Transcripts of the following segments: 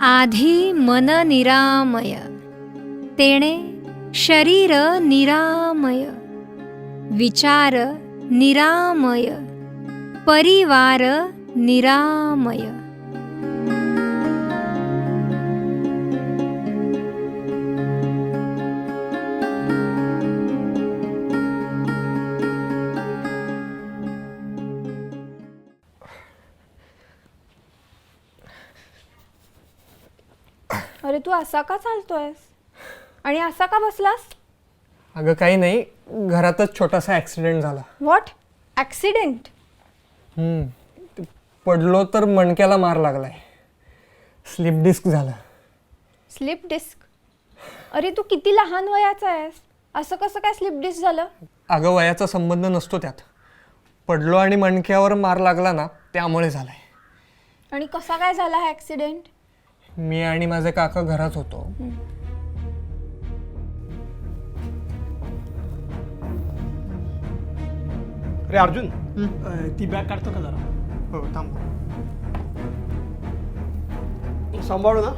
आधी मन निरामय, तेणे शरीर निरामय, विचार निरामय, परिवार निरामय. अरे तू असा का चालतोयस आणि असा का बसलास? अगं काही नाही, घरातच छोटासा ॲक्सिडेंट झाला. व्हॉट? ॲक्सिडेंट? पडलो तर मणक्याला मार लागलाय. स्लिप डिस्क झालं. Slip disc? अरे तू किती लहान वयाचा आहेस, असं कसं काय स्लिप डिस्क झालं? अगं वयाचा संबंध नसतो त्यात. पडलो आणि मणक्यावर मार लागला ना, त्यामुळे झालाय. आणि कसा काय झाला हा ॲक्सिडेंट? मी आणि माझे काका घरात होतो. अरे अर्जुन, ती बॅग काढतो का जरा? हो थांब. सांभाळू ना.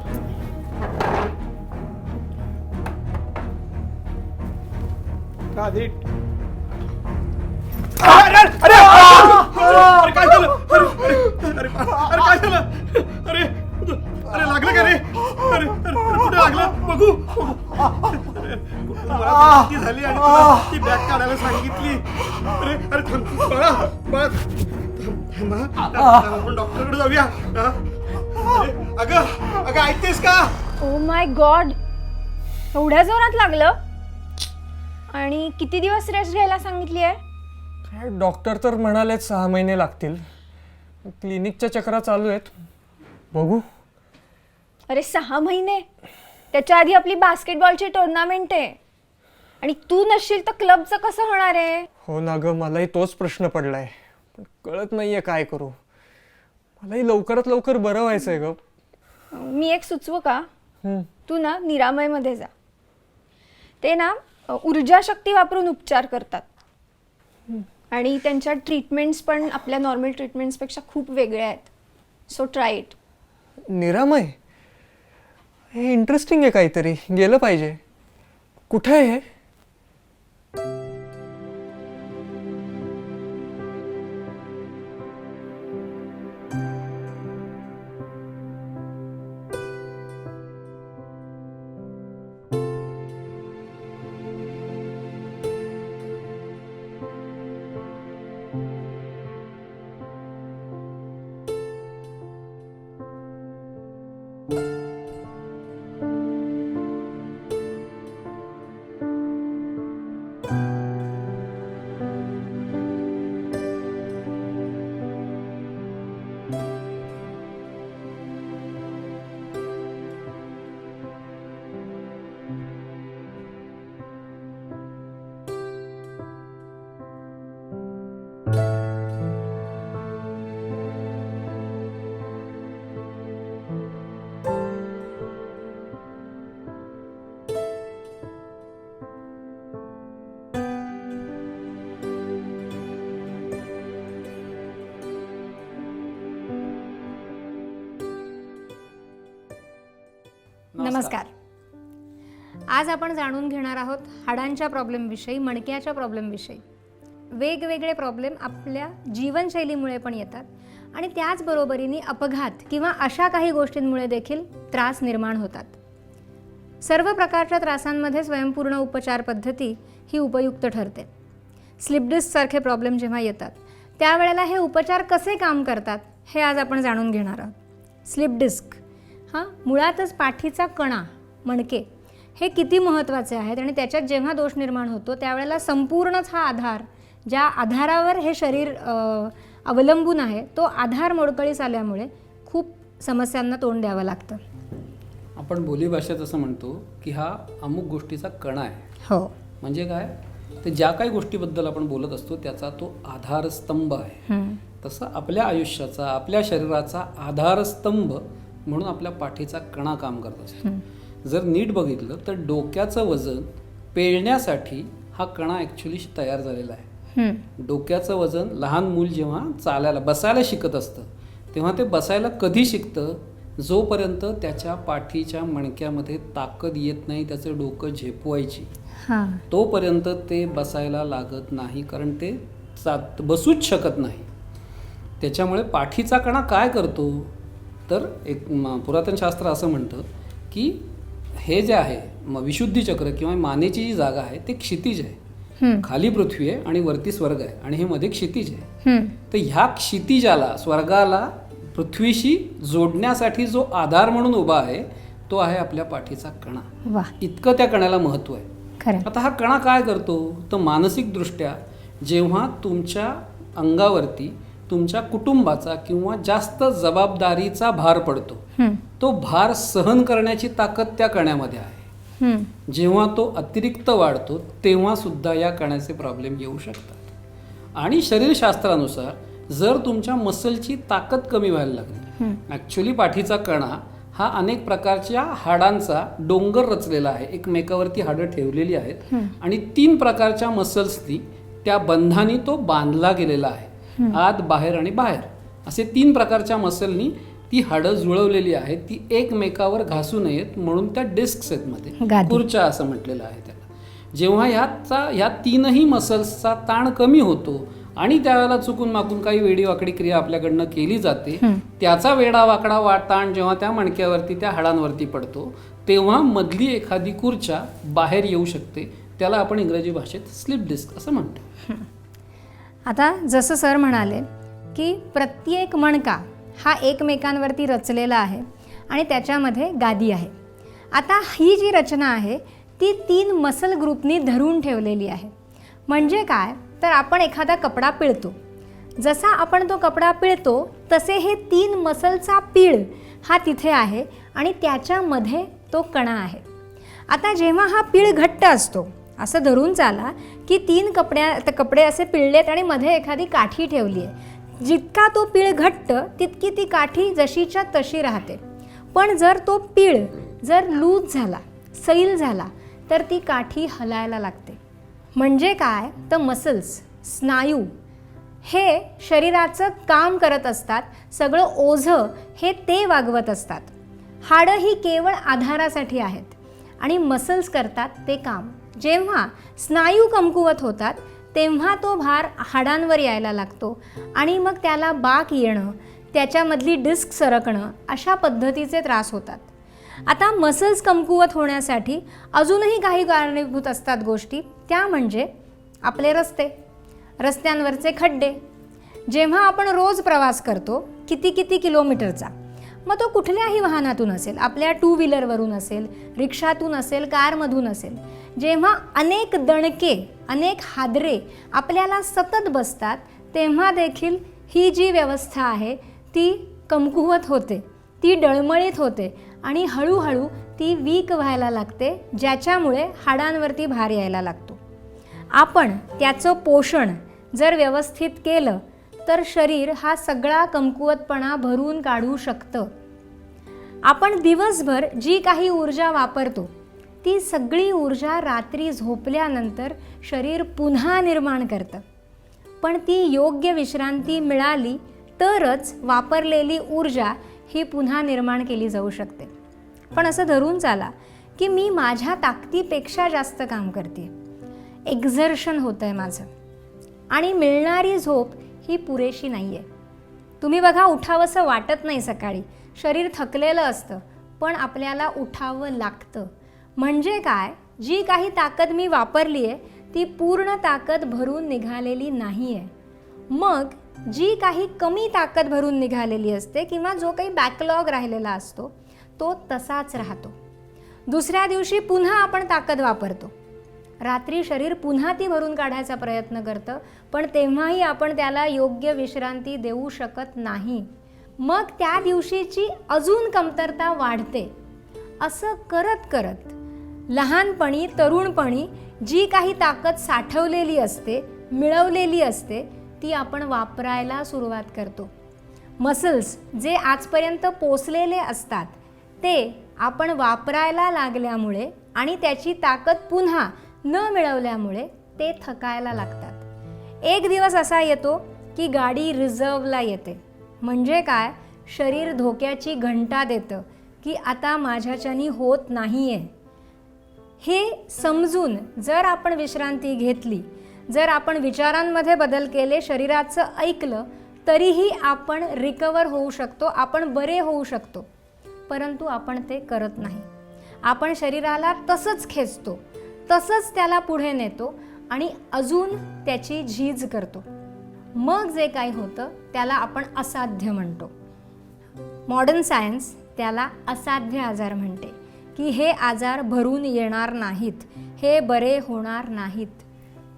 का नीट. अरे अरे अरे काय झालं? अरे काय झालं? अरे अरे लागलं का रे? अरे कुठे लागलं बघू. मला किती झाली आणि तुला ती बॅग काढायला सांगितली. अरे अरे थांब बाळा बाळा आपण डॉक्टरकडे जाऊया. अरे अगं अगं ऐकतेस का? ओ माय गॉड, एवढ्या जोरात लागलं? आणि किती दिवस रेस्ट घ्यायला सांगितली आहे? डॉक्टर तर म्हणाले 6 महिने लागतील. क्लिनिकच्या चक्रा चालू आहेत, बघू. अरे 6 महिने? त्याच्या आधी आपली बास्केटबॉलची टुर्नामेंट आहे आणि तू नसशील तर क्लबचं कसं होणार आहे? हो ना गं, मलाही तोच प्रश्न पडलाय. पण कळत नाहीये काय करू. मलाही लवकरात लवकर बरं व्हायचंय ग. मी एक सुचवू का? तू ना निरामयमध्ये जा. ते ना ऊर्जा शक्ती वापरून उपचार करतात आणि त्यांच्या ट्रीटमेंट्स पण आपल्या नॉर्मल ट्रीटमेंट्सपेक्षा खूप वेगळ्या आहेत. So try it. निरामय? हे इंटरेस्टिंग आहे काहीतरी, गेलं पाहिजे. कुठे आहे हे? नमस्कार. आज आपण जाणून घेणार आहोत हाडांच्या प्रॉब्लेमविषयी, मणक्याच्या प्रॉब्लेमविषयी. वेगवेगळे प्रॉब्लेम आपल्या जीवनशैलीमुळे पण येतात आणि त्याचबरोबरीने अपघात किंवा अशा काही गोष्टींमुळे देखील त्रास निर्माण होतात. सर्व प्रकारच्या त्रासांमध्ये स्वयंपूर्ण उपचार पद्धती ही उपयुक्त ठरते. स्लिप डिस्कसारखे प्रॉब्लेम जेव्हा येतात त्यावेळेला हे उपचार कसे काम करतात हे आज आपण जाणून घेणार आहोत. स्लिप डिस्क मुळातच पाठीचा कणा, मणके हे किती महत्त्वाचे आहेत आणि त्याच्यात जेव्हा दोष निर्माण होतो त्यावेळेला संपूर्णच हा आधार, ज्या आधारावर हे शरीर अवलंबून आहे, तो आधार मोडकळीस आल्यामुळे खूप समस्यांना तोंड द्यावं लागतं. आपण बोलीभाषेत असं म्हणतो की हा अमुक गोष्टीचा कणा आहे. हो. म्हणजे काय, तर ज्या काही गोष्टीबद्दल आपण बोलत असतो त्याचा तो आधारस्तंभ आहे. तसं आपल्या आयुष्याचा, आपल्या शरीराचा आधारस्तंभ म्हणून आपल्या पाठीचा कणा काम करत असतो. जर नीट बघितलं तर डोक्याचं वजन पेलण्यासाठी हा कणा ॲक्च्युली तयार झालेला आहे. डोक्याचं वजन लहान मूल जेव्हा चालायला बसायला शिकत असतं तेव्हा ते बसायला कधी शिकतं, जोपर्यंत त्याच्या पाठीच्या मणक्यामध्ये ताकद येत नाही त्याचं डोकं झेपवायची हां तोपर्यंत ते बसायला लागत नाही, कारण ते बसूच शकत नाही. त्याच्यामुळे पाठीचा कणा काय करतो तर एक पुरातन शास्त्र असं म्हणतं की हे जे आहे विशुद्धी चक्र किंवा मानेची जी जागा आहे ते क्षितिज आहे. खाली पृथ्वी आहे आणि वरती स्वर्ग आहे आणि हे मध्ये क्षितिज आहे. तर ह्या क्षितिजाला स्वर्गाला पृथ्वीशी जोडण्यासाठी जो आधार म्हणून उभा आहे तो आहे आपल्या पाठीचा कणा. वा इतकं त्या कणाला महत्त्व आहे. खरं आता हा कणा काय करतो तर मानसिकदृष्ट्या जेव्हा तुमच्या अंगावरती तुमच्या कुटुंबाचा किंवा जास्त जबाबदारीचा भार पडतो तो भार सहन करण्याची ताकद त्या कण्यामध्ये आहे. जेव्हा तो अतिरिक्त वाढतो तेव्हा सुद्धा या कण्याचे प्रॉब्लेम येऊ शकतात. आणि शरीरशास्त्रानुसार जर तुमच्या मसलची ताकद कमी व्हायला लागली, ॲक्च्युली पाठीचा कणा हा अनेक प्रकारच्या हाडांचा डोंगर रचलेला आहे. एकमेकावरती हाडं ठेवलेली आहेत आणि 3 प्रकारच्या मसल्सनी त्या बंधानी तो बांधला गेलेला आहे. आत बाहेर आणि बाहेर असे 3 प्रकारच्या मसलनी ती हाडं जुळवलेली आहेत. ती एकमेकावर घासू नयेत म्हणून त्या डिस्क्स आहेत मध्ये गादी. खुर्च्या असं म्हटलेलं आहे त्याला. जेव्हा ह्या 3ही मसल्सचा ताण कमी होतो आणि त्यावेळेला चुकून माकून काही वेडीवाकडी क्रिया आपल्याकडनं केली जाते, त्याचा वेडावाकडा ताण जेव्हा त्या मणक्यावरती त्या हाडांवरती पडतो तेव्हा मधली एखादी खुर्च्या बाहेर येऊ शकते. त्याला आपण इंग्रजी भाषेत स्लिप डिस्क असं म्हणतो. आता जसं सर म्हणाले की प्रत्येक मणका हा एकमेकांवरती रचलेला आहे आणि त्याच्यामध्ये गादी आहे. आता ही जी रचना आहे ती 3 मसल ग्रुपनी धरून ठेवलेली आहे. म्हणजे काय तर आपण एखादा कपडा पिळतो, जसा आपण तो कपडा पिळतो तसे हे 3 मसलचा पीळ हा तिथे आहे आणि त्याच्यामध्ये तो कणा आहे. आता जेव्हा हा पीळ घट्ट असतो, असं धरून चाला की 3 कपडे असे पिळलेत आणि मध्ये एखादी काठी ठेवली आहे. जितका तो पीळ घट्ट तितकी ती काठी जशीच्या तशी राहते. पण जर तो पीळ जर लूज झाला, सैल झाला तर ती काठी हलायला लागते. म्हणजे काय तर मसल्स, स्नायू हे शरीराचं काम करत असतात. सगळं ओझं हे ते वागवत असतात. हाडं ही केवळ आधारासाठी आहेत आणि मसल्स करतात ते काम. जेव्हा स्नायू कमकुवत होतात तेव्हा तो भार हाडांवर यायला लागतो आणि मग त्याला बाक येणं, त्याच्यामधली डिस्क सरकणं अशा पद्धतीचे त्रास होतात. आता मसल्स कमकुवत होण्यासाठी अजूनही काही कारणीभूत असतात गोष्टी. त्या म्हणजे आपले रस्त्यांवरचे खड्डे. जेव्हा आपण रोज प्रवास करतो किती किलोमीटरचा, मग तो कुठल्याही वाहनातून असेल, आपल्या 2 व्हीलरवरून असेल, रिक्षातून असेल, कारमधून असेल, जेव्हा अनेक दणके, अनेक हादरे आपल्याला सतत बसतात तेव्हा देखील ही जी व्यवस्था आहे ती कमकुवत होते, ती डळमळीत होते आणि हळूहळू ती वीक व्हायला लागते, ज्याच्यामुळे हाडांवरती भार यायला लागतो. आपण त्याचं पोषण जर व्यवस्थित केलं तर शरीर हा सगळा कमकुवतपणा भरून काढू शकतं. आपण दिवसभर जी काही ऊर्जा वापरतो ती सगळी ऊर्जा रात्री झोपल्यानंतर शरीर पुन्हा निर्माण करतं. पण ती योग्य विश्रांती मिळाली तरच वापरलेली ऊर्जा ही पुन्हा निर्माण केली जाऊ शकते. पण असं धरून चाला की मी माझ्या ताकदीपेक्षा जास्त काम करते, एक्झर्शन होतं आहे माझं आणि मिळणारी झोप ही पुरेशी नाही आहे. तुम्ही बघा, उठावंसं वाटत नाही सकाळी, शरीर थकलेलं असतं पण आपल्याला उठावं लागतं. म्हणजे काय, जी काही ताकद मी वापरली आहे ती पूर्ण ताकद भरून निघालेली नाही आहे. मग जी काही कमी ताकद भरून निघालेली असते किंवा जो काही बॅकलॉग राहिलेला असतो तो तसाच राहतो. दुसऱ्या दिवशी पुन्हा आपण ताकद वापरतो, रात्री शरीर पुन्हा ती भरून काढायचा प्रयत्न करतं, पण तेव्हाही आपण त्याला योग्य विश्रांती देऊ शकत नाही. मग त्या दिवशीची अजून कमतरता वाढते. असं करत करत लहानपणी, तरुणपणी जी काही ताकद साठवलेली असते, मिळवलेली असते, ती आपण वापरायला सुरुवात करतो. मसल्स जे आजपर्यंत पोचलेले असतात ते आपण वापरायला लागल्यामुळे आणि त्याची ताकद पुन्हा न मिळवल्यामुळे ते थकायला लागतात. एक दिवस असा येतो की गाडी रिझर्वला येते. म्हणजे काय शरीर धोक्याची घंटा देतं की आता माझ्याच्यानी होत नाही आहे. हे समजून जर आपण विश्रांती घेतली, जर आपण विचारांमध्ये बदल केले, शरीराचं ऐकलं, तरीही आपण रिकवर होऊ शकतो, आपण बरे होऊ शकतो. परंतु आपण ते करत नाही. आपण शरीराला तसंच खेचतो, तसंच त्याला पुढे नेतो आणि अजून त्याची झीज करतो. मग जे काही होतं त्याला आपण असाध्य म्हणतो. मॉडर्न सायन्स त्याला असाध्य आजार म्हणते की हे आजार भरून येणार नाहीत, हे बरे होणार नाहीत.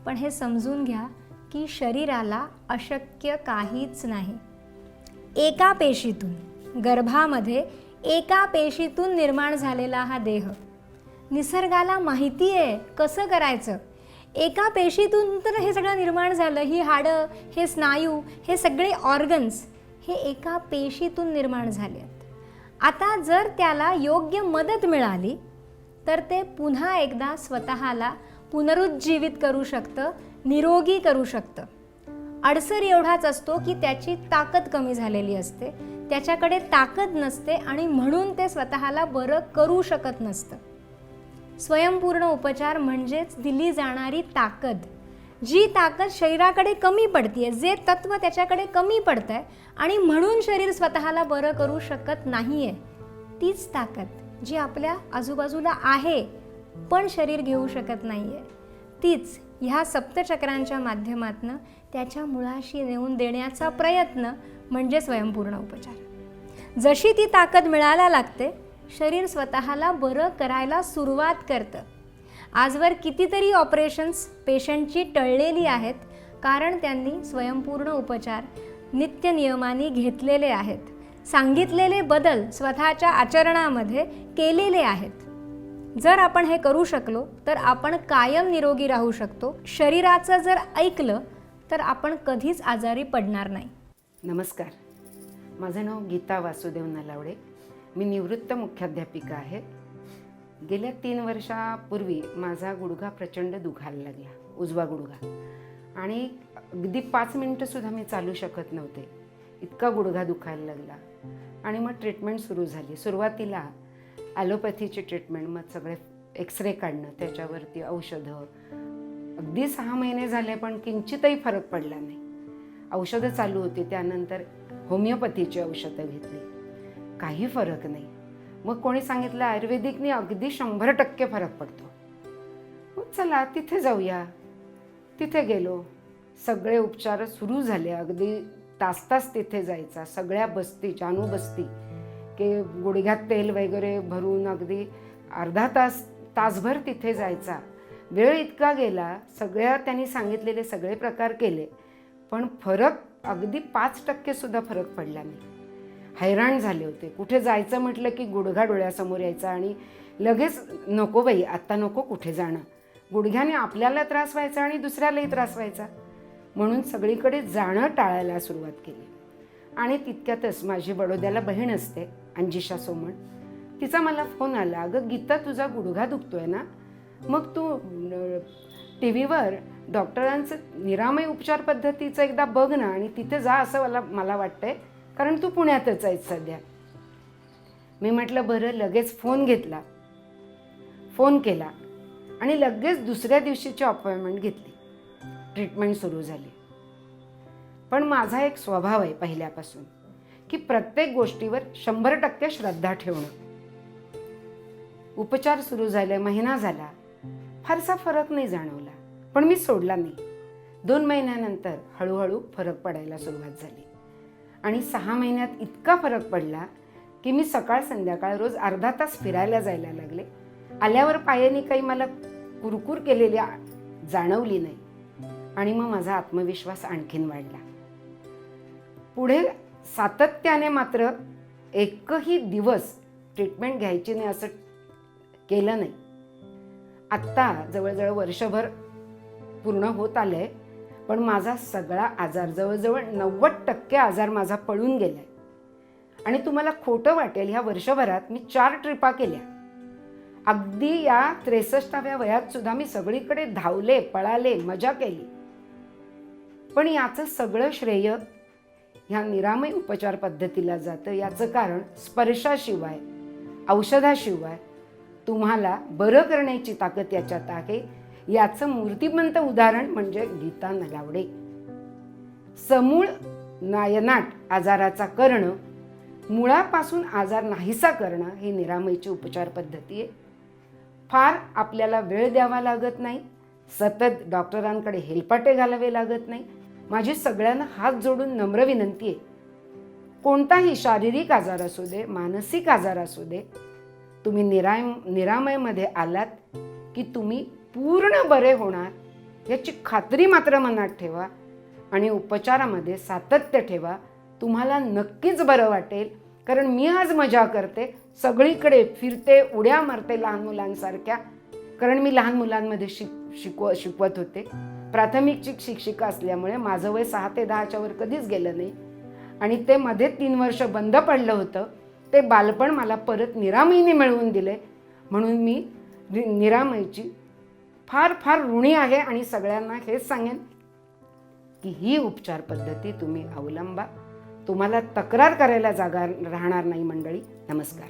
पण हे समजून घ्या की शरीराला अशक्य काहीच नाही. एका पेशीतून, गर्भामध्ये एका पेशीतून निर्माण झालेला हा देह, निसर्गाला माहिती आहे कसं करायचं. एका पेशीतून तर हे सगळं निर्माण झालं. ही हाडं, हे स्नायू, हे सगळे ऑर्गन्स हे एका पेशीतून निर्माण झाले आहेत. आता जर त्याला योग्य मदत मिळाली तर ते पुन्हा एकदा स्वतःला पुनरुज्जीवित करू शकतं, निरोगी करू शकतं. अडसर एवढाच असतो की त्याची ताकद कमी झालेली असते, त्याच्याकडे ताकद नसते आणि म्हणून ते स्वतःला बरं करू शकत नसतं. स्वयंपूर्ण उपचार म्हणजेच दिली जाणारी ताकद, जी ताकद शरीराकडे कमी पडतीये, जे तत्व त्याच्याकडे कमी पडतंय आणि म्हणून शरीर स्वतःला बरं करू शकत नाहीये, तीच ताकद जी आपल्या आजूबाजूला आहे पण शरीर घेऊ शकत नाहीये, तीच ह्या सप्तचक्रांच्या माध्यमातून त्याच्या मुळाशी नेऊन देण्याचा प्रयत्न म्हणजे स्वयंपूर्ण उपचार. जशी ती ताकद मिळायला लागते, शरीर स्वतःला बरं करायला सुरुवात करतं. आजवर कितीतरी ऑपरेशन्स पेशंटची टळलेली आहेत कारण त्यांनी स्वयंपूर्ण उपचार नित्य नियमाने घेतलेले आहेत, सांगितलेले बदल स्वतःच्या आचरणामध्ये केलेले आहेत. जर आपण हे करू शकलो तर आपण कायम निरोगी राहू शकतो. शरीराचं जर ऐकलं तर आपण कधीच आजारी पडणार नाही. नमस्कार, माझं नाव गीता वासुदेव नलावडे. मी निवृत्त मुख्याध्यापिका आहे. गेल्या 3 वर्षापूर्वी माझा गुडघा प्रचंड दुखायला लागला, उजवा गुडघा, आणि अगदी 5 मिनटंसुद्धा मी चालू शकत नव्हते, इतका गुडघा दुखायला लागला. आणि मग ट्रीटमेंट सुरू झाली. सुरुवातीला ॲलोपॅथीची ट्रीटमेंट, मग सगळे एक्सरे काढणं, त्याच्यावरती औषधं. अगदी 6 महिने झाले पण किंचितही फरक पडला नाही. औषधं चालू होती, त्यानंतर होमिओपॅथीची औषधं घेतली, काही फरक नाही. मग कोणी सांगितलं आयुर्वेदिकने अगदी 100% फरक पडतो. मग चला तिथे जाऊया. तिथे गेलो, सगळे उपचार सुरू झाले. अगदी तास तिथे जायचा, सगळ्या बस्ती, जानू बस्ती, की गुडघ्यात तेल वगैरे भरून अगदी अर्धा तासभर तिथे जायचा. वेळ इतका गेला, सगळ्या त्यांनी सांगितलेले सगळे प्रकार केले, पण फरक अगदी 5%सुद्धा फरक पडला नाही. हैराण झाले होते. कुठे जायचं म्हटलं की गुडघा डोळ्यासमोर यायचा आणि लगेच नको बाई, आत्ता नको कुठे जाणं. गुडघ्याने आपल्याला त्रास व्हायचा आणि दुसऱ्यालाही त्रास व्हायचा, म्हणून सगळीकडे जाणं टाळायला सुरुवात केली. आणि तितक्यातच माझी बडोद्याला बहीण असते, अंजिशा सोमण, तिचा मला फोन आला, अगं गीता तुझा गुडघा दुखतोय ना, मग तू टी व्हीवर डॉक्टरांचं निरामय उपचार पद्धतीचं एकदा बघ ना आणि तिथे जा असं मला वाटतंय, कारण तू पुण्यातच आहेस सध्या. मी म्हटलं बरं. लगेच फोन घेतला, फोन केला आणि लगेच दुसऱ्या दिवशीची अपॉइंटमेंट घेतली. ट्रीटमेंट सुरू झाली. पण माझा एक स्वभाव आहे पहिल्यापासून की प्रत्येक गोष्टीवर 100% श्रद्धा ठेवणं. उपचार सुरू झाले, महिना झाला, फारसा फरक नाही जाणवला, पण मी सोडला नाही. 2 महिन्यानंतर हळूहळू फरक पडायला सुरुवात झाली आणि 6 महिन्यात इतका फरक पडला की मी सकाळ संध्याकाळ रोज अर्धा तास फिरायला जायला लागले. आल्यावर पायाने काही मला कुरकुर केलेली जाणवली नाही आणि मग माझा आत्मविश्वास आणखीन वाढला. पुढे सातत्याने मात्र एकही दिवस ट्रीटमेंट घ्यायची नाही असं केलं नाही. आत्ता जवळजवळ वर्षभर पूर्ण होत आलंय, पण माझा सगळा आजार, जवळजवळ 90% आजार माझा पळून गेलाय. आणि तुम्हाला खोटं वाटेल, ह्या वर्षभरात मी 4 ट्रिपा केल्या. अगदी या 63व्या वयात सुद्धा मी सगळीकडे धावले, पळाले, मजा केली. पण याचं सगळं श्रेय ह्या निरामय उपचार पद्धतीला जातं. याचं कारण स्पर्शाशिवाय, औषधाशिवाय तुम्हाला बरं करण्याची ताकद याच्यात आहे. याचं मूर्तिमंत उदाहरण म्हणजे गीता नलावडे. समूळ नायनाट आजाराचा करणं, मुळापासून आजार नाहीसा करणं ही निरामयची उपचार पद्धती आहे. फार आपल्याला वेळ द्यावा लागत नाही, सतत डॉक्टरांकडे हेलपाटे घालावे लागत नाही. माझी सगळ्यांना हात जोडून नम्र विनंती आहे, कोणताही शारीरिक आजार असू दे, मानसिक आजार असू दे, तुम्ही निरामयमध्ये आलात की तुम्ही पूर्ण बरे होणार याची खात्री मात्र मनात ठेवा आणि उपचारामध्ये सातत्य ठेवा. तुम्हाला नक्कीच बरं वाटेल. कारण मी आज मजा करते, सगळीकडे फिरते, उड्या मारते लहान मुलांसारख्या. कारण मी लहान मुलांमध्ये शिकवत होते. प्राथमिकची शिक्षिका असल्यामुळे माझं वय 6 ते 10च्या वर कधीच गेलं नाही. आणि ते मध्ये 3 वर्ष बंद पडलं होतं. ते बालपण मला परत निरामयीने मिळवून दिले. म्हणून मी निरामयची फार फार ऋणी आहे आणि सगळ्यांना हेच सांगेन की ही उपचार पद्धती तुम्ही अवलंबा. तुम्हाला तक्रार करायला जागा राहणार नाही मंडळी. नमस्कार.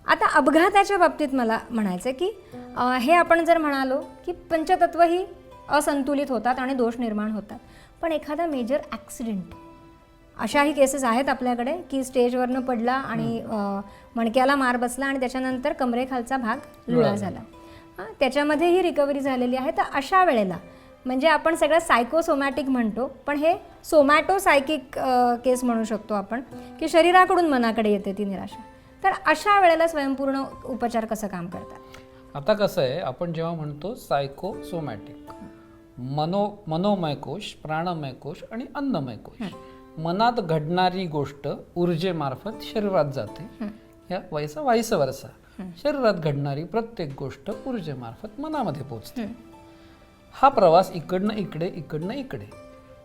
आता अपघाताच्या बाबतीत मला म्हणायचं की हे आपण जर म्हणालो की पंचतत्व ही असंतुलित होतात आणि दोष निर्माण होतात, पण एखादा मेजर ॲक्सिडेंट, अशाही केसेस आहेत आपल्याकडे की स्टेजवरनं पडला आणि मणक्याला मार बसला आणि त्याच्यानंतर कमरेखालचा भाग लुळा झाला. त्याच्यामध्येही रिकव्हरी झालेली आहे. तर अशा वेळेला म्हणजे आपण सगळं सायकोसोमॅटिक म्हणतो, पण हे सोमॅटोसायकिक केस म्हणू शकतो आपण, की शरीराकडून मनाकडे येते ती निराशा. तर अशा वेळेला स्वयंपूर्ण उपचार कसं काम करतात? आता कसं आहे, आपण जेव्हा म्हणतो सायकोसोमॅटिक, मनोमय कोश, प्राणमय कोश आणि अन्नमय कोश, मनात घडणारी गोष्ट ऊर्जेमार्फत शरीरात जाते. या वाईस वर्सा, शरीरात घडणारी प्रत्येक गोष्ट ऊर्जेमार्फत मनामध्ये पोहोचते. हा प्रवास इकडनं इकडे.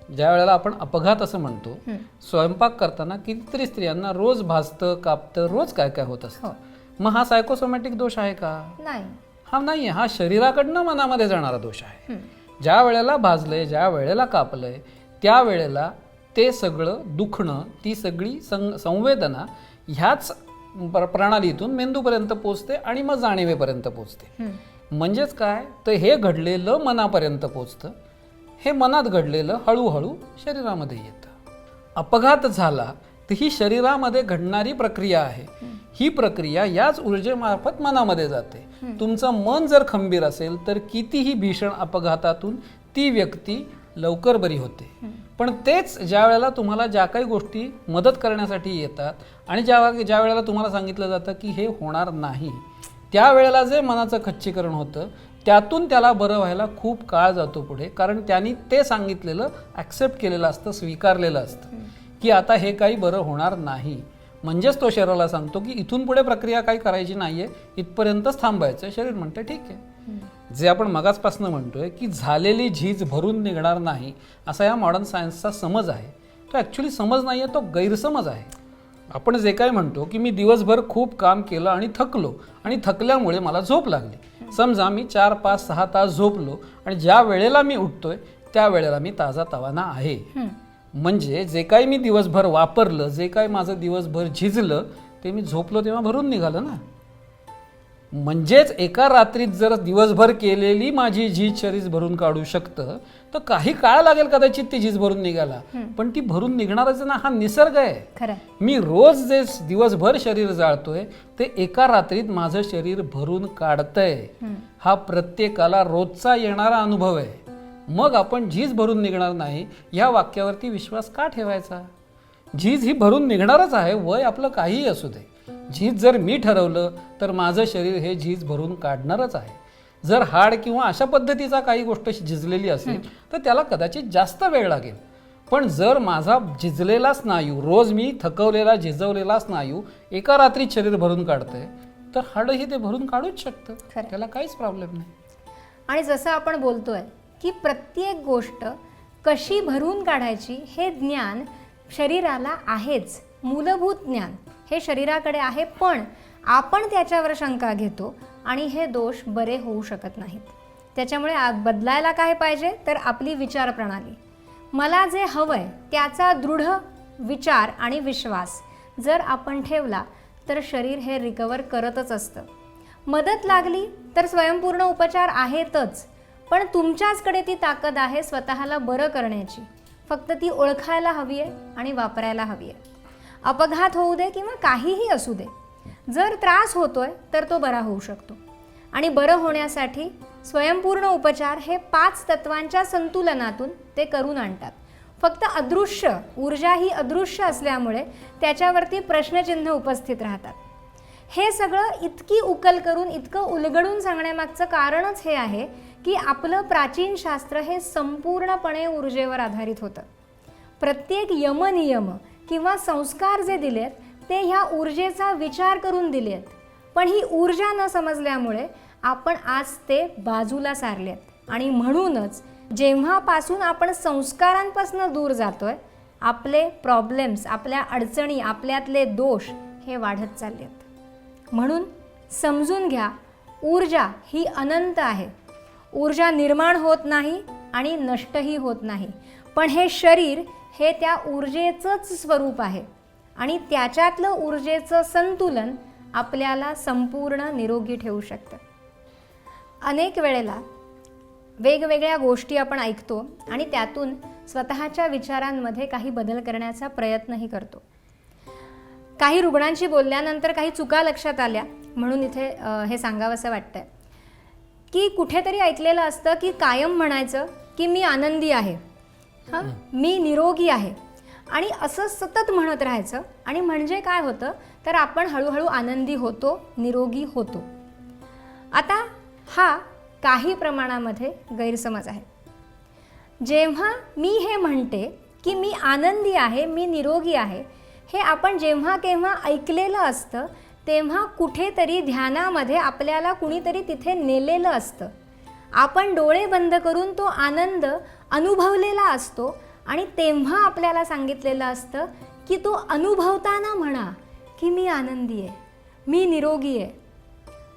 ज्या वेळेला आपण अपघात असं म्हणतो, स्वयंपाक करताना कितीतरी स्त्रियांना रोज भाजतं, कापतं, रोज काय काय होत असतं. मग हा सायकोसोमॅटिक दोष आहे का? नाही, हा नाहीये. हा शरीराकडनं मनामध्ये जाणारा दोष आहे. ज्या वेळेला भाजलंय, ज्या वेळेला कापलंय, त्या वेळेला ते सगळं दुखणं, ती सगळी संवेदना ह्याच प्रणालीतून मेंदूपर्यंत पोचते आणि मग जाणीवेपर्यंत पोचते. म्हणजेच काय, तर हे घडलेलं मनापर्यंत पोचतं. हे मनात घडलेलं हळूहळू शरीरामध्ये येतं. अपघात झाला तर ही शरीरामध्ये घडणारी प्रक्रिया आहे. ही प्रक्रिया याच ऊर्जेमार्फत मनामध्ये जाते. तुमचं मन जर खंबीर असेल तर कितीही भीषण अपघातातून ती व्यक्ती लवकर बरी होते. पण तेच ज्या वेळेला तुम्हाला ज्या काही गोष्टी मदत करण्यासाठी येतात आणि ज्या वेळेला तुम्हाला सांगितलं जातं की हे होणार नाही, त्यावेळेला जे मनाचं खच्चीकरण होतं, त्यातून त्याला बरं व्हायला खूप काळ जातो पुढे. कारण त्यांनी ते सांगितलेलं ॲक्सेप्ट केलेलं असतं, स्वीकारलेलं असतं की आता हे काही बरं होणार नाही. म्हणजेच तो शरीराला सांगतो की इथून पुढे प्रक्रिया काही करायची नाहीये, इथपर्यंतच थांबायचं. शरीर म्हणते ठीक आहे. जे आपण मगाचपासून म्हणतोय की झालेली झीज भरून निघणार नाही, असा या मॉडर्न सायन्सचा समज आहे. तो ॲक्च्युली समज नाही आहे, तो गैरसमज आहे. आपण जे काय म्हणतो की मी दिवसभर खूप काम केलं आणि थकलो आणि थकल्यामुळे मला झोप लागली. समजा मी 4, 5, 6 तास झोपलो आणि ज्या वेळेला मी उठतोय त्या वेळेला मी ताजातवाना आहे. म्हणजे जे काही मी दिवसभर वापरलं, जे काही माझं दिवसभर झिजलं, ते मी झोपलो तेव्हा भरून निघालं ना. म्हणजेच एका रात्रीत जर दिवसभर केलेली माझी झीज शरीर भरून काढू शकतं, तर काही काळ लागेल कदाचित ती झीज भरून निघाला, पण ती भरून निघणारच ना. हा निसर्ग आहे. खरं. मी रोज जे दिवसभर शरीर जाळतोय ते एका रात्रीत माझं शरीर भरून काढतंय. हा प्रत्येकाला रोजचा येणारा अनुभव आहे. मग आपण झीज भरून निघणार नाही या वाक्यावरती विश्वास का ठेवायचा? झीज ही भरून निघणारच आहे, वय आपलं काहीही असू दे. झीज जर मी ठरवलं तर माझं शरीर हे झीज भरून काढणारच आहे. जर हाड किंवा अशा पद्धतीचा काही गोष्ट झिजलेली असेल तर त्याला कदाचित जास्त वेळ लागेल. पण जर माझा झिजलेला स्नायू, रोज मी थकवलेला झिजवलेला स्नायू एका रात्रीत शरीर भरून काढतंय, तर हाडही ते भरून काढूच शकतं. त्याला काहीच प्रॉब्लेम नाही. आणि जसं आपण बोलतोय की प्रत्येक गोष्ट कशी भरून काढायची हे ज्ञान शरीराला आहेच. मूलभूत ज्ञान हे शरीराकडे आहे, पण आपण त्याच्यावर शंका घेतो आणि हे दोष बरे होऊ शकत नाहीत. त्याच्यामुळे बदलायला काय पाहिजे तर आपली विचारप्रणाली. मला जे हवंय त्याचा दृढ विचार आणि विश्वास जर आपण ठेवला तर शरीर हे रिकवर करतच असतं. मदत लागली तर स्वयंपूर्ण उपचार आहेतच, पण तुमच्याचकडे ती ताकद आहे स्वतःला बरं करण्याची. फक्त ती ओळखायला हवी आहे आणि वापरायला हवी आहे. अपघात होऊ दे किंवा काहीही असू दे, जर त्रास होतोय तर तो बरा होऊ शकतो. आणि बरं होण्यासाठी स्वयंपूर्ण उपचार हे 5 तत्वांच्या संतुलनातून ते करून आणतात. फक्त अदृश्य ऊर्जा ही अदृश्य असल्यामुळे त्याच्यावरती प्रश्नचिन्ह उपस्थित राहतात. हे सगळं इतकी उकल करून इतकं उलगडून सांगण्यामागचं कारणच हे आहे की आपलं प्राचीन शास्त्र हे संपूर्णपणे ऊर्जेवर आधारित होतं. प्रत्येक यमनियम किंवा संस्कार जे दिलेत ते ह्या ऊर्जेचा विचार करून दिलेत, पण ही ऊर्जा न समजल्यामुळे आपण आज ते बाजूला सारलेत. आणि म्हणूनच जेव्हापासून आपण संस्कारांपासून दूर जातोय, आपले प्रॉब्लेम्स, आपल्या अडचणी, आपल्यातले दोष हे वाढत चाललेत. म्हणून समजून घ्या, ऊर्जा ही अनंत आहे. ऊर्जा निर्माण होत नाही आणि नष्टही होत नाही, पण हे शरीर हे त्या ऊर्जेचंच स्वरूप आहे आणि त्याच्यातलं ऊर्जेचं संतुलन आपल्याला संपूर्ण निरोगी ठेवू शकतं. अनेक वेळेला वेगवेगळ्या गोष्टी आपण ऐकतो आणि त्यातून स्वतःच्या विचारांमध्ये काही बदल करण्याचा प्रयत्नही करतो. काही रुग्णांशी बोलल्यानंतर काही चुका लक्षात आल्या, म्हणून इथे हे सांगावंसं वाटतंय की कुठेतरी ऐकलेलं असतं की कायम म्हणायचं की मी आनंदी आहे, हां, मी निरोगी आहे, आणि असं सतत म्हणत राहायचं. आणि म्हणजे काय होतं तर आपण हळूहळू आनंदी होतो, निरोगी होतो. आता हा काही प्रमाणामध्ये गैरसमज आहे. जेव्हा मी हे म्हणते की मी आनंदी आहे, मी निरोगी आहे, हे आपण जेव्हा केव्हा ऐकलेलं असतं तेव्हा कुठेतरी ध्यानामध्ये आपल्याला कुणीतरी तिथे नेलेलं असतं. आपण डोळे बंद करून तो आनंद अनुभवलेला असतो आणि तेव्हा आपल्याला सांगितलेलं असतं की तो अनुभवताना म्हणा की मी आनंदी आहे, मी निरोगी आहे.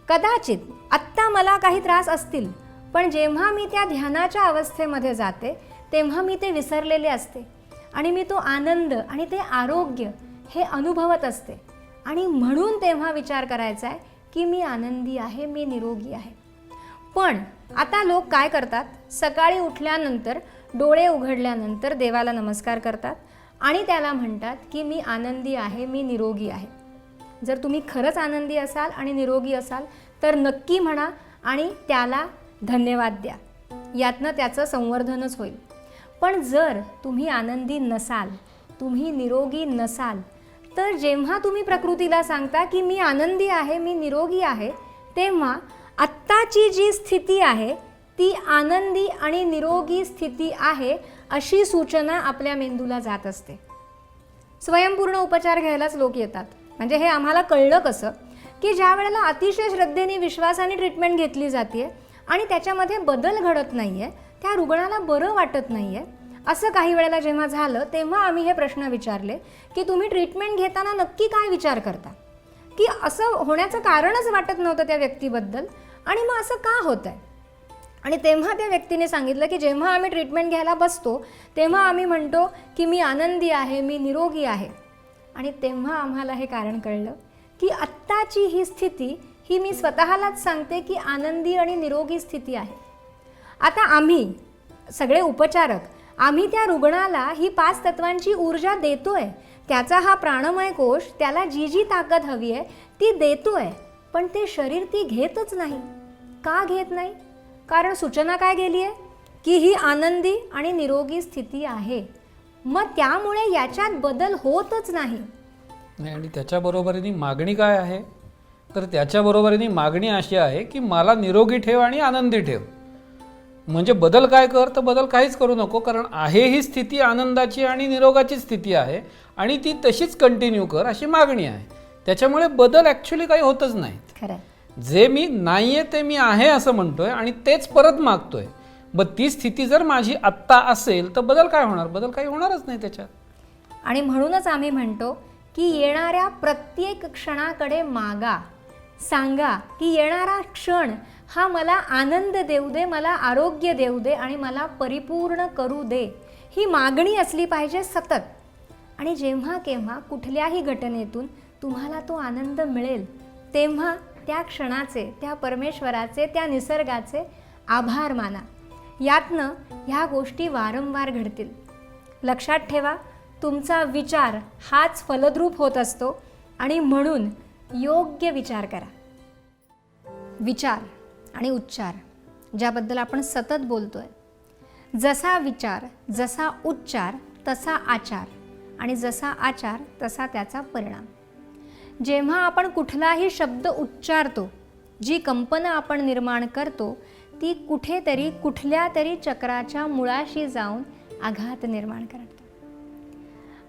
कदाचित आत्ता मला काही त्रास असतील, पण जेव्हा मी त्या ध्यानाच्या अवस्थेमध्ये जाते तेव्हा मी ते विसरलेले असते आणि मी तो आनंद आणि ते आरोग्य हे अनुभवत असते. आणि म्हणून तेव्हा विचार करायचा आहे की मी आनंदी आहे, मी निरोगी आहे. पण आता लोक काय करतात, सकाळी उठल्यानंतर डोळे उघडल्यानंतर देवाला नमस्कार करतात आणि त्याला म्हणतात की मी आनंदी आहे, मी निरोगी आहे. जर तुम्ही खरंच आनंदी असाल आणि निरोगी असाल तर नक्की म्हणा आणि त्याला धन्यवाद द्या, यातनं त्याचं संवर्धनच होईल. पण जर तुम्ही आनंदी नसाल, तुम्ही निरोगी नसाल, तर जेव्हा तुम्ही प्रकृतीला सांगता की मी आनंदी आहे, मी निरोगी आहे, तेव्हा आत्ताची जी स्थिती आहे ती आनंदी आणि निरोगी स्थिती आहे अशी सूचना आपल्या मेंदूला जात असते. स्वयंपूर्ण उपचार घ्यायलाच लोक येतात. म्हणजे हे आम्हाला कळलं कसं की ज्या वेळेला अतिशय श्रद्धेने विश्वासाने ट्रीटमेंट घेतली जाते आणि त्याच्यामध्ये बदल घडत नाही आहे, त्या रुग्णाला बरं वाटत नाही आहे, असं काही वेळेला जेव्हा झालं तेव्हा आम्ही हे प्रश्न विचारले की तुम्ही ट्रीटमेंट घेताना नक्की काय विचार करता, की असं होण्याचं कारणच वाटत नव्हतं त्या व्यक्तीबद्दल आणि मग असं का होत आहे. आणि तेव्हा त्या व्यक्तीने सांगितलं की जेव्हा आम्ही ट्रीटमेंट घ्यायला बसतो तेव्हा आम्ही म्हणतो की मी आनंदी आहे, मी निरोगी आहे. आणि तेव्हा आम्हाला हे कारण कळलं की आत्ताची ही स्थिती ही मी स्वतःलाच सांगते की आनंदी आणि निरोगी स्थिती आहे. आता आम्ही सगळे उपचारक आम्ही त्या रुग्णाला ही 5 तत्वांची ऊर्जा देतोय, त्याचा हा प्राणमय कोश त्याला जी जी ताकद हवी आहे ती देतोय, पण ते शरीर ती घेतच नाही. का घेत नाही? कारण सूचना काय गेली आहे की ही आनंदी आणि निरोगी स्थिती आहे, मग त्यामुळे याच्यात बदल होतच नाही. आणि त्याच्याबरोबरीने मागणी काय आहे, तर त्याच्याबरोबरीने मागणी अशी आहे की मला निरोगी ठेव आणि आनंदी ठेव. म्हणजे बदल काय कर, तर बदल काहीच करू नको, कारण आहे ही स्थिती आनंदाची आणि निरोगाची स्थिती आहे आणि ती तशीच कंटिन्यू कर अशी मागणी आहे. त्याच्यामुळे बदल ॲक्च्युली काही होतच नाहीत. खरं. जे मी नाही आहे ते मी आहे असं म्हणतोय आणि तेच परत मागतोय. ती स्थिती जर माझी आत्ता असेल तर बदल काय होणार, बदल काही होणारच नाही त्याच्यात. आणि म्हणूनच आम्ही म्हणतो की येणाऱ्या प्रत्येक क्षणाकडे मागा, सांगा की येणारा क्षण हा मला आनंद देऊ दे, मला आरोग्य देऊ दे आणि मला परिपूर्ण करू दे. ही मागणी असली पाहिजे सतत. आणि जेव्हा केव्हा कुठल्याही घटनेतून तुम्हाला तो आनंद मिळेल तेव्हा त्या क्षणाचे, त्या परमेश्वराचे, त्या निसर्गाचे आभार माना. यातनं ह्या गोष्टी वारंवार घडतील. लक्षात ठेवा, तुमचा विचार हाच फलद्रूप होत असतो आणि म्हणून योग्य विचार करा. विचार आणि उच्चार ज्याबद्दल आपण सतत बोलतोय. जसा विचार, जसा उच्चार तसा आचार, आणि जसा आचार तसा त्याचा परिणाम. जेव्हा आपण कुठलाही शब्द उच्चारतो, जी कल्पना आपण निर्माण करतो ती कुठेतरी कुठल्या तरी चक्राच्या मुळाशी जाऊन आघात निर्माण करते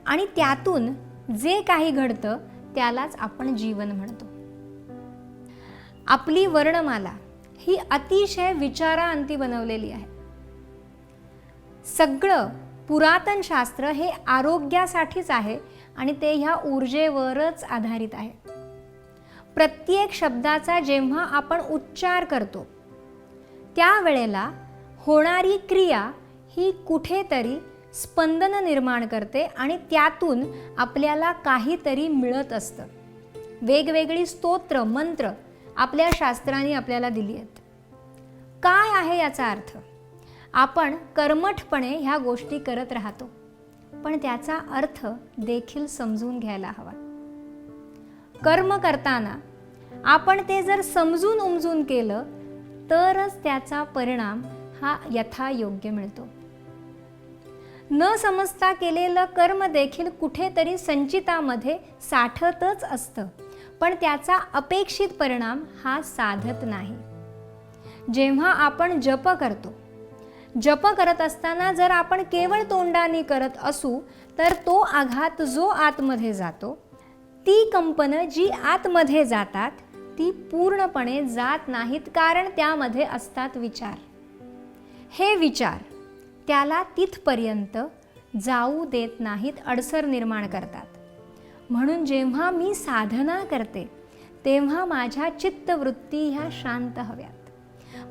आणि त्यातून जे काही घडतं त्यालाच आपण जीवन म्हणतो. आपली वर्णमाला ही अतिशय विचारांती बनवलेली आहे. सगळं पुरातन शास्त्र हे आरोग्यासाठीच आहे आणि ते ह्या ऊर्जेवरच आधारित आहे. प्रत्येक शब्दाचा जेव्हा आपण उच्चार करतो त्यावेळेला होणारी क्रिया ही कुठेतरी स्पंदन निर्माण करते आणि त्यातून आपल्याला काहीतरी मिळत असतं. वेगवेगळी स्तोत्र, मंत्र आपल्या शास्त्रांनी आपल्याला दिली आहेत. काय आहे याचा अर्थ? आपण कर्मठपणे ह्या गोष्टी करत राहतो, पण त्याचा अर्थ देखील समजून घ्यायला हवा. कर्म करताना आपण ते जर समजून उमजून केलं तरच त्याचा परिणाम हा यथायोग्य मिळतो. न समजता केलेलं कर्म देखील कुठेतरी संचितामध्ये साठतच असतं, पण त्याचा अपेक्षित परिणाम हा साधत नाही. जेव्हा आपण जप करतो, जप करत असताना जर आपण केवळ तोंडाने करत असू तर तो आघात जो आतमध्ये जातो, ती कंपनं जी आतमध्ये जातात ती पूर्णपणे जात नाहीत, कारण त्यामध्ये असतात विचार. हे विचार त्याला तिथपर्यंत जाऊ देत नाहीत, अडसर निर्माण करतात. म्हणून जेव्हा मी साधना करते तेव्हा माझ्या चित्तवृत्ती ह्या शांत हव्यात.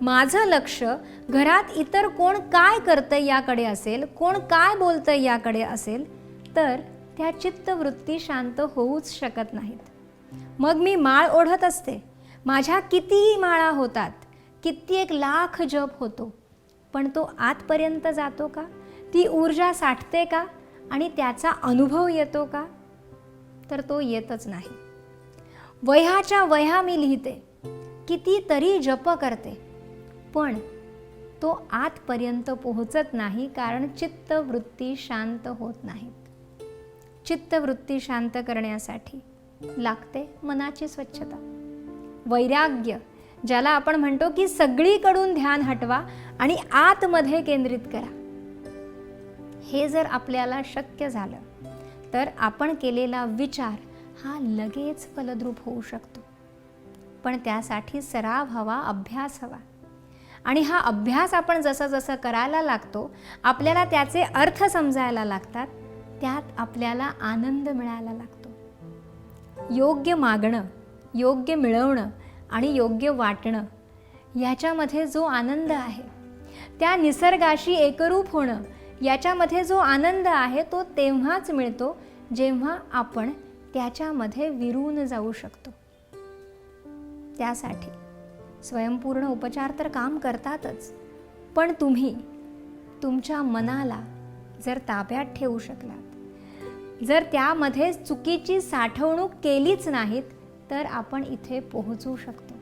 माझं लक्ष घरात इतर कोण काय करतंय याकडे असेल, कोण काय बोलतंय याकडे असेल तर त्या चित्तवृत्ती शांत होऊच शकत नाहीत. मग मी माळ ओढत असते, माझ्या कितीही माळा होतात, कित्येक लाख जप होतो, पण तो आतपर्यंत जातो का? ती ऊर्जा साठते का? आणि त्याचा अनुभव येतो का? तर तो येतच नाही. वह्याच्या वह्या मी लिहिते, कितीतरी जप करते, पण तो आतपर्यंत पोहोचत नाही, कारण चित्तवृत्ती शांत होत नाहीत. चित्तवृत्ती शांत करण्यासाठी लागते मनाची स्वच्छता, वैराग्य, ज्याला आपण म्हणतो की सगळीकडून ध्यान हटवा आणि आतमध्ये केंद्रित करा. हे जर आपल्याला शक्य झालं तर आपण केलेला विचार हा लगेच फलद्रूप होऊ शकतो. पण त्यासाठी सराव हवा, अभ्यास हवा. आणि हा अभ्यास आपण जसं जसं करायला लागतो, आपल्याला त्याचे अर्थ समजायला लागतात, त्यात आपल्याला आनंद मिळायला लागतो. योग्य मागणं, योग्य मिळवणं आणि योग्य वाटणं याच्यामध्ये जो आनंद आहे, त्या निसर्गाशी एकरूप होणं याच्यामध्ये जो आनंद आहे तो तेव्हाच मिळतो जेव्हा आपण त्याच्यामध्ये विरून जाऊ शकतो. त्यासाठी स्वयंपूर्ण उपचार तर काम करतातच, पण तुम्ही तुमच्या मनाला जर ताब्यात ठेवू शकलात, जर त्यामध्ये चुकीची साठवणूक केलीच नाहीत तर आपण इथे पोहोचू शकतो.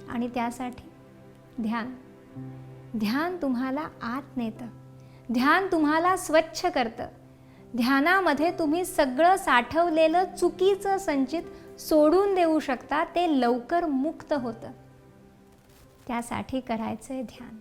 आणि त्यासाठी ध्यान तुम्हाला आत नेतं, ध्यान तुम्हाला स्वच्छ करतं. ध्यानामध्ये तुम्ही सगळं साठवलेलं चुकीचं संचित सोडून देऊ शकता, ते लवकर मुक्त होतं. त्यासाठी करायचंय ध्यान.